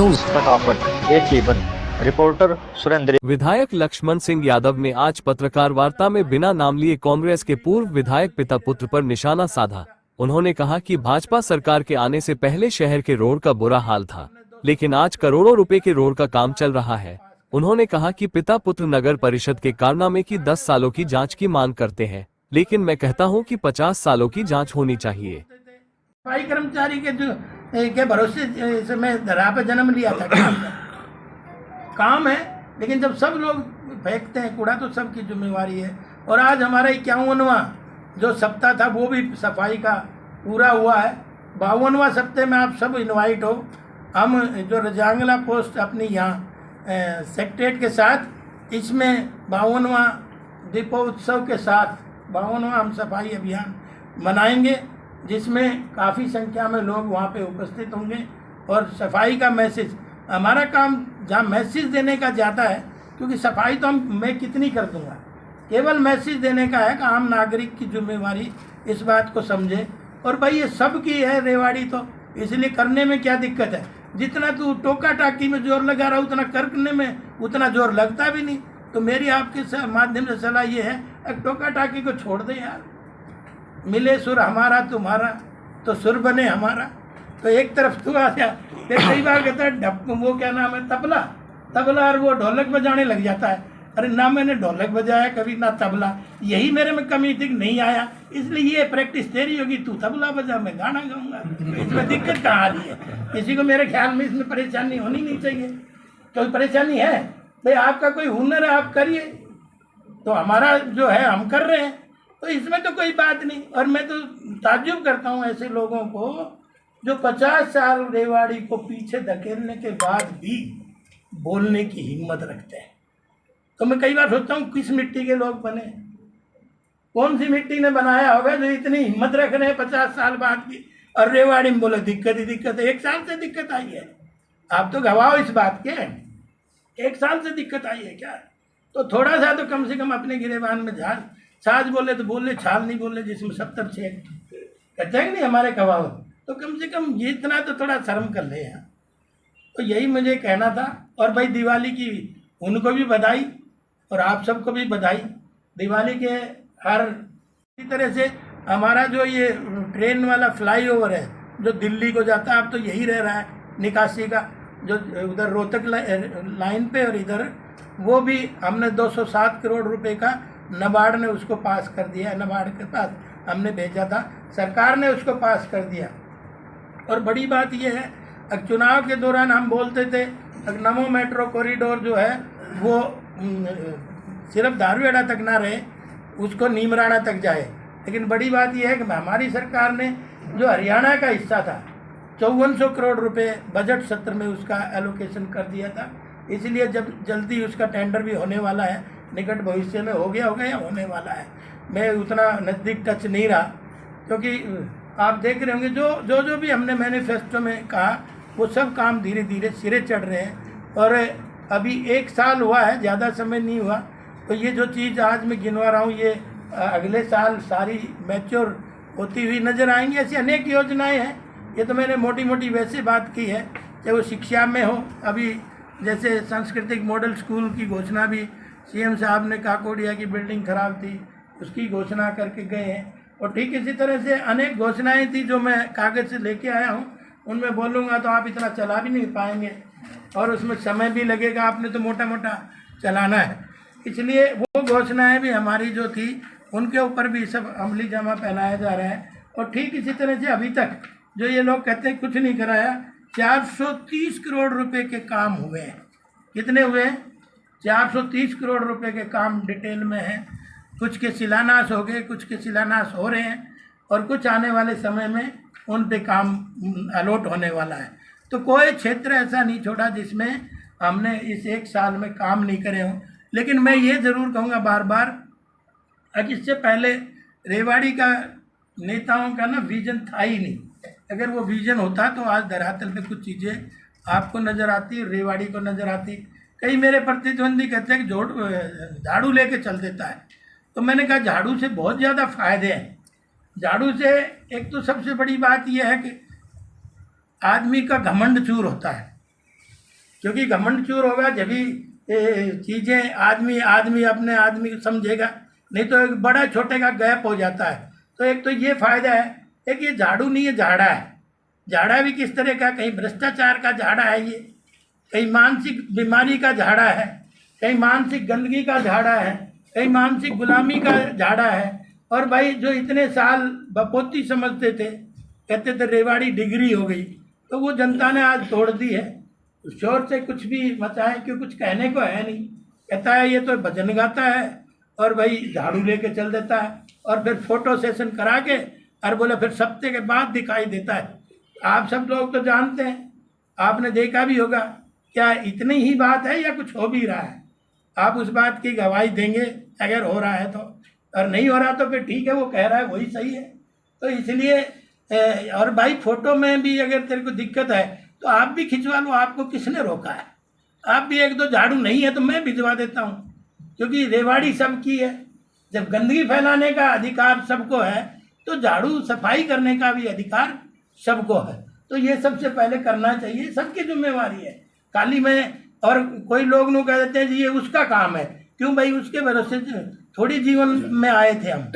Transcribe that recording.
News फटाफट एक जीवन। रिपोर्टर सुरेंद्र। विधायक लक्ष्मण सिंह यादव ने आज पत्रकार वार्ता में बिना नाम लिए कांग्रेस के पूर्व विधायक पिता पुत्र पर निशाना साधा। उन्होंने कहा कि भाजपा सरकार के आने से पहले शहर के रोड का बुरा हाल था, लेकिन आज करोड़ों रुपए के रोड का काम चल रहा है। उन्होंने कहा कि पिता पुत्र नगर परिषद के कारनामे की 10 सालों की जांच की मांग करते हैं, लेकिन मैं कहता हूं कि 50 सालों की जांच होनी चाहिए। सफाई कर्मचारी के भरोसे इसमें धरा पे जन्म लिया था। काम है, लेकिन जब सब लोग फेंकते हैं कूड़ा तो सबकी जिम्मेवारी है। और आज हमारा 51वां जो सप्ताह था वो भी सफाई का पूरा हुआ है। 52वां सप्ताह में आप सब इनवाइट हो। हम जो रजांगला पोस्ट अपनी यहाँ सेक्रेटरीट के साथ इसमें 52वां दीपोत्सव के साथ 52वां हम सफाई अभियान मनाएंगे, जिसमें काफ़ी संख्या में लोग वहाँ पे उपस्थित होंगे। और सफाई का मैसेज, हमारा काम जहाँ मैसेज देने का ज़्यादा है, क्योंकि सफाई तो मैं कितनी कर दूँगा, केवल मैसेज देने का है कि आम नागरिक की जिम्मेवारी इस बात को समझे। और भाई ये सब की है रेवाड़ी, तो इसलिए करने में क्या दिक्कत है। जितना तू टोका टाकी में जोर लगा रहा उतना करने में उतना जोर लगता भी नहीं। तो मेरी आपके माध्यम से सलाह ये है, टोका टाकी को छोड़ दे यार। मिले सुर हमारा तुम्हारा तो सुर बने हमारा। तो एक तरफ तू आ जा, कई बार कहता है वो क्या नाम है, तबला और वो ढोलक बजाने लग जाता है। अरे ना मैंने ढोलक बजाया कभी, ना तबला। यही मेरे में कमी थी, नहीं आया, इसलिए ये प्रैक्टिस तेरी होगी, तू तबला बजा मैं गाना गाऊंगा। इसमें दिक्कत कहाँ आ रही है? किसी को मेरे ख्याल में इसमें परेशानी होनी नहीं चाहिए। कोई परेशानी है भाई, आपका कोई हुनर है आप करिए, तो हमारा जो है हम कर रहे हैं, तो इसमें तो कोई बात नहीं। और मैं तो ताज्जुब करता हूँ ऐसे लोगों को जो 50 साल रेवाड़ी को पीछे धकेलने के बाद भी बोलने की हिम्मत रखते हैं। तो मैं कई बार सोचता हूँ किस मिट्टी के लोग बने, कौन सी मिट्टी ने बनाया होगा जो इतनी हिम्मत रख रहे हैं 50 साल बाद भी। और रेवाड़ी में बोले दिक्कत ही दिक्कत है। 1 साल से दिक्कत आई है, आप तो गवाह हो इस बात के। 1 साल से दिक्कत आई है क्या? तो थोड़ा सा तो कम से कम अपने गिरेबान में झाल छाछ बोले तो बोले, छाल नहीं बोले जिसमें 70 छेद कहते हैं नहीं हमारे गवाह। तो कम से कम ये इतना तो थोड़ा शर्म कर ले यार। तो यही मुझे कहना था। और भाई दिवाली की उनको भी बधाई और आप सबको भी बधाई। दिवाली के हर इसी तरह से हमारा जो ये ट्रेन वाला फ्लाईओवर है जो दिल्ली को जाता है, अब तो यही रह रहा है निकासी का, जो उधर रोहतक लाइन पे और इधर, वो भी हमने 207 करोड़ रुपए का नाबार्ड ने उसको पास कर दिया। नाबार्ड के पास हमने भेजा था, सरकार ने उसको पास कर दिया। और बड़ी बात यह है, चुनाव के दौरान हम बोलते थे नमो मेट्रो कॉरिडोर जो है वो सिर्फ धारूहेड़ा तक ना रहे, उसको नीमराणा तक जाए। लेकिन बड़ी बात यह है कि हमारी सरकार ने जो हरियाणा का हिस्सा था 5400 करोड़ रुपए बजट सत्र में उसका एलोकेशन कर दिया था। इसलिए जब जल्दी उसका टेंडर भी होने वाला है, निकट भविष्य में हो गया या होने वाला है। मैं उतना नज़दीक टच नहीं रहा, क्योंकि आप देख रहे होंगे जो भी हमने मैनिफेस्टो में कहा वो सब काम धीरे धीरे सिरे चढ़ रहे हैं। और अभी 1 साल हुआ है, ज़्यादा समय नहीं हुआ। तो ये जो चीज़ आज मैं गिनवा रहा हूँ ये अगले साल सारी मैच्योर होती हुई नज़र आएंगी। ऐसी अनेक योजनाएँ हैं। ये तो मैंने मोटी मोटी वैसे बात की है, चाहे वो शिक्षा में हो। अभी जैसे सांस्कृतिक मॉडल स्कूल की घोषणा भी सीएम साहब ने, काकोड़िया की बिल्डिंग खराब थी उसकी घोषणा करके गए हैं। और ठीक इसी तरह से अनेक घोषणाएं थी जो मैं कागज़ से लेके आया हूं, उनमें बोलूँगा तो आप इतना चला भी नहीं पाएंगे और उसमें समय भी लगेगा, आपने तो मोटा मोटा चलाना है। इसलिए वो घोषणाएं भी हमारी जो थी उनके ऊपर भी सब अमली जामा पहनाया जा रहा है। और ठीक इसी तरह से अभी तक जो ये लोग कहते हैं कुछ नहीं कराया, 430 करोड़ रुपये के काम हुए हैं। कितने हुए हैं? 430 करोड़ रुपए के काम डिटेल में हैं। कुछ के शिलान्यास हो गए, कुछ के शिलान्यास हो रहे हैं और कुछ आने वाले समय में उन पे काम अलॉट होने वाला है। तो कोई क्षेत्र ऐसा नहीं छोड़ा जिसमें हमने इस 1 साल में काम नहीं करे हों। लेकिन मैं ये ज़रूर कहूँगा बार बार कि इससे पहले रेवाड़ी का नेताओं का ना विजन था ही नहीं। अगर वो विजन होता तो आज धरातल पे कुछ चीज़ें आपको नज़र आती, रेवाड़ी को नज़र आती। कई मेरे प्रतिद्वंदी कहते हैं कि झाड़ू लेके चल देता है। तो मैंने कहा झाड़ू से बहुत ज़्यादा फायदे हैं। झाड़ू से एक तो सबसे बड़ी बात यह है कि आदमी का घमंड चूर होता है। क्योंकि घमंड चूर होगा जब भी चीज़ें आदमी अपने आदमी को समझेगा, नहीं तो एक बड़ा छोटे का गैप हो जाता है। तो एक तो ये फायदा है, एक ये झाड़ू नहीं, ये झाड़ा है। झाड़ा भी किस तरह का, कहीं भ्रष्टाचार का झाड़ा है ये, कहीं मानसिक बीमारी का झाड़ा है, कहीं मानसिक गंदगी का झाड़ा है, कहीं मानसिक गुलामी का झाड़ा है। और भाई जो इतने साल बपोती समझते थे, कहते थे रेवाड़ी डिग्री हो गई, तो वो जनता ने आज तोड़ दी है। शोर से कुछ भी मचाए, क्यों कुछ कहने को है नहीं। कहता है ये तो भजन गाता है और भाई झाड़ू लेके चल देता है, और फिर फोटो सेशन करा के और बोले फिर सप्ते के बाद दिखाई देता है। आप सब लोग तो जानते हैं, आपने देखा भी होगा, क्या इतनी ही बात है या कुछ हो भी रहा है? आप उस बात की गवाही देंगे अगर हो रहा है तो, और नहीं हो रहा तो फिर ठीक है, वो कह रहा है वही सही है। तो इसलिए और भाई फोटो में भी अगर तेरे को दिक्कत है तो आप भी खिंचवा लो, आपको किसने रोका है? आप भी एक दो झाड़ू नहीं है तो मैं भिजवा देता हूँ, क्योंकि रेवाड़ी सबकी है। जब गंदगी फैलाने का अधिकार सबको है तो झाड़ू सफाई करने का भी अधिकार सबको है। तो ये सबसे पहले करना चाहिए, सबकी जिम्मेवारी है। खाली मैं और कोई लोग नु कह देते हैं जी ये उसका काम है, क्यों भाई? उसके भरोसे थोड़ी जीवन में आए थे हम।